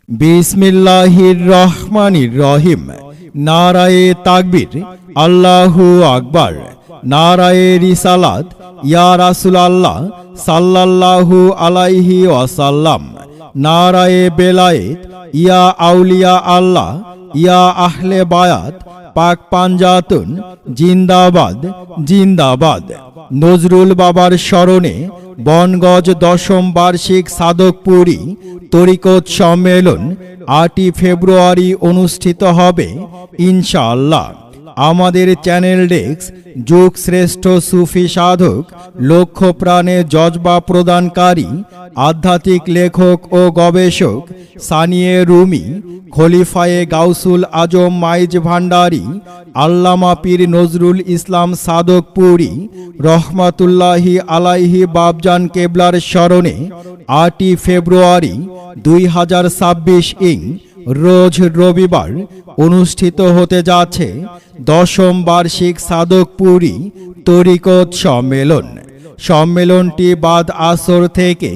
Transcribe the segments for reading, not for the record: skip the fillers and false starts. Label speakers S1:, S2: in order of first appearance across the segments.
S1: বিসমিল্লাহির রহমানির রহিম। নারায়ে তাকবীর, আল্লাহু আকবার। নারায়ে রিসালাত, ইয়া রাসূলুল্লাহ সাল্লাল্লাহু আলাইহি ওয়াসাল্লাম। নারায়ে বেলায়েত, ইয়া আউলিয়া আল্লাহ, ইয়া আহলে বায়াত, পাক পাঞ্জাতুন জিন্দাবাদ জিন্দাবাদ। নজরুল বাবার স্মরণে বনগজ 10ম বার্ষিক সাদকপুরী তরিকত সম্মেলন 8 ফেব্রুয়ারি অনুষ্ঠিত হবে ইনশাআল্লাহ। আমাদের চ্যানেল ডেস্ক যুগ শ্রেষ্ঠ সুফি সাধক, লক্ষ্য প্রাণে জজবা প্রদানকারী আধ্যাত্মিক লেখক ও গবেষক সানিয়ে রুমি, খলিফায়ে গাউসুল আজম মাইজ ভান্ডারী আল্লামা পীর নজরুল ইসলাম সাদকপুরী রহমাতুল্লাহি আলাইহি বাবজান কেবলার স্মরণে 8 ফেব্রুয়ারি 2026 ইং রোজ রবিবার অনুষ্ঠিত হতে যাচ্ছে 10ম বার্ষিক সাদকপুরী তরিকত সম্মেলন। সম্মেলনটি বাদ আসর থেকে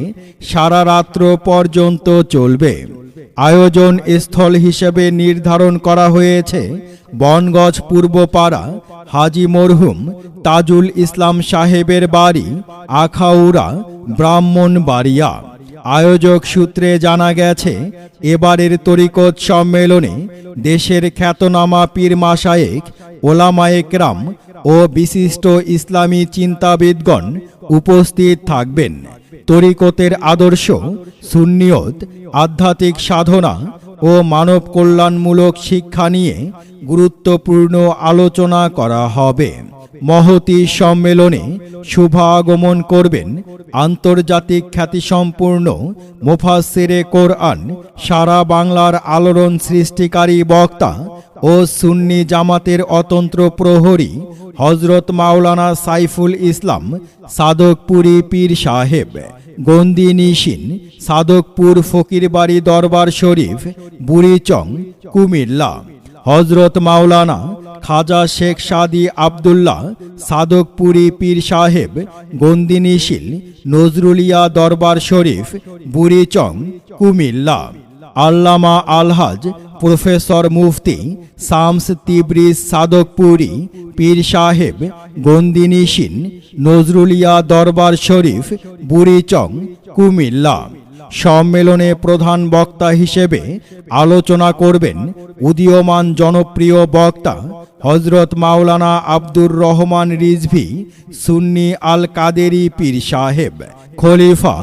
S1: সারা রাত্র পর্যন্ত চলবে। আয়োজন স্থল হিসেবে নির্ধারণ করা হয়েছে বনগজ পূর্বপাড়া হাজী মরহুম তাজুল ইসলাম সাহেবের বাড়ি, আখাউড়া, ব্রাহ্মণবাড়িয়া। আয়োজক সূত্রে জানা গেছে, এবারের তরিকত সম্মেলনে দেশের খ্যাতনামা পীর মাশায়েখ, ওলামায়ে কেরাম ও বিশিষ্ট ইসলামী চিন্তাবিদগণ উপস্থিত থাকবেন। তরিকতের আদর্শ, সুন্নিয়ত, আধ্যাত্মিক সাধনা ও মানব কল্যাণমূলক শিক্ষা নিয়ে গুরুত্বপূর্ণ আলোচনা করা হবে। মহতী সম্মেলনে শুভাগমন করবেন আন্তর্জাতিক খ্যাতিসম্পন্ন মুফাসসিরে কোরআন, সারা বাংলার আলোড়ন সৃষ্টিকারী বক্তা ও সুন্নি জামাতের অতন্ত্র প্রহরী হযরত মাওলানা সাইফুল ইসলাম সাদকপুরী পীর সাহেব, গন্দি নিশিন, সাদকপুর ফকিরবাড়ি দরবার শরীফ, বুড়িচং, কুমিল্লা। হযরত মাওলানা খাজা শেখ সাদি আব্দুল্লাহ সাদকপুরী পীর সাহেব, গন্দিনিশিল, নজরুলিয়া দরবার শরীফ, বুড়িচং, কুমিল্লা। আল্লামা আলহাজ প্রফেসর মুফতি শামস তিবরিজ সাদকপুরী পীর সাহেব, গন্দিনিশিন, নজরুলিয়া দরবার শরীফ, বুড়িচং, কুমিল্লা। সম্মেলনে প্রধান বক্তা হিসেবে আলোচনা করবেন উদীয়মান জনপ্রিয় বক্তা হযরত মাওলানা আব্দুর রহমান রিজভী সুন্নি আল কাদেরী পীর সাহেব, খলিফা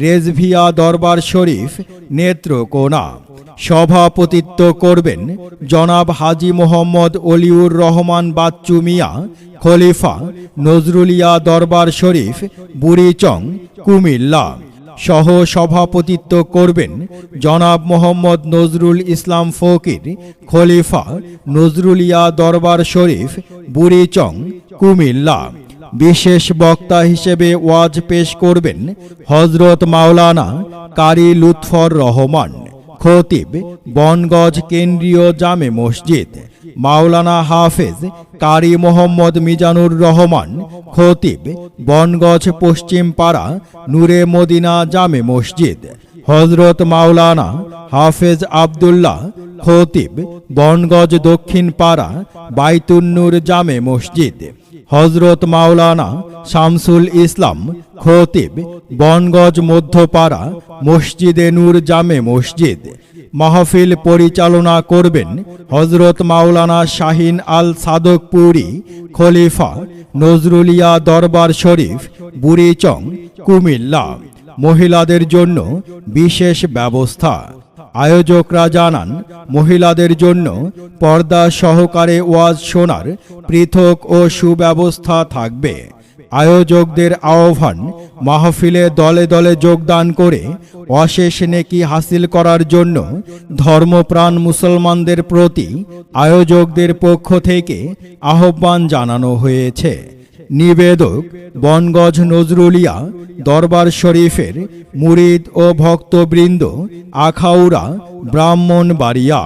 S1: রেজভিয়া দরবার শরীফ, নেত্রকোনা। সভাপতিত্ব করবেন জনাব হাজী মোহাম্মদ অলিউর রহমান বাচ্চু মিয়া, খলিফা নজরুলিয়া দরবার শরীফ, বুড়িচং, কুমিল্লা। সহ সভাপতিত্ব করবেন জনাব মোহাম্মদ নজরুল ইসলাম ফকির, খলিফা নজরুলিয়া দরবার শরীফ, বুড়িচং, কুমিল্লা। বিশেষ বক্তা হিসেবে ওয়াজ পেশ করবেন হযরত মাওলানা কারি লুৎফর রহমান, খতিব, বনগজ কেন্দ্রীয় জামে মসজিদ। মাওলানা হাফেজ কারি মোহাম্মদ মিজানুর রহমান, খতিব, বনগজ পশ্চিম পাড়া নূরে মদিনা জামে মসজিদ। হযরত মাওলানা হাফেজ আব্দুল্লাহ, খতিব, বনগজ দক্ষিণ পাড়া বাইতুন্নুর জামে মসজিদ। হযরত মাওলানা শামসুল ইসলাম, খতিব, বনগজ মধ্যপাড়া মসজিদে নূর জামে মসজিদ। মাহফিল পরিচালনা করবেন হযরত মাওলানা শাহিন আল সাদকপুরী, খলিফা নজরুলিয়া দরবার শরীফ, বুড়িচং, কুমিল্লা। মহিলাদের জন্য বিশেষ ব্যবস্থা। আয়োজকরা জানান, মহিলাদের জন্য পর্দা সহকারে ওয়াজ শোনার পৃথক ও সুব্যবস্থা থাকবে। আয়োজকদের আহ্বান, মাহফিলে দলে দলে যোগদান করে অশেষ নেকি হাসিল করার জন্য ধর্মপ্রাণ মুসলমানদের প্রতি আয়োজকদের পক্ষ থেকে আহ্বান জানানো হয়েছে। নিবেদক বনগজ নজরুলিয়া দরবার শরীফের মুরিদ ও ভক্তবৃন্দ, আখাউড়া, ব্রাহ্মণবাড়িয়া।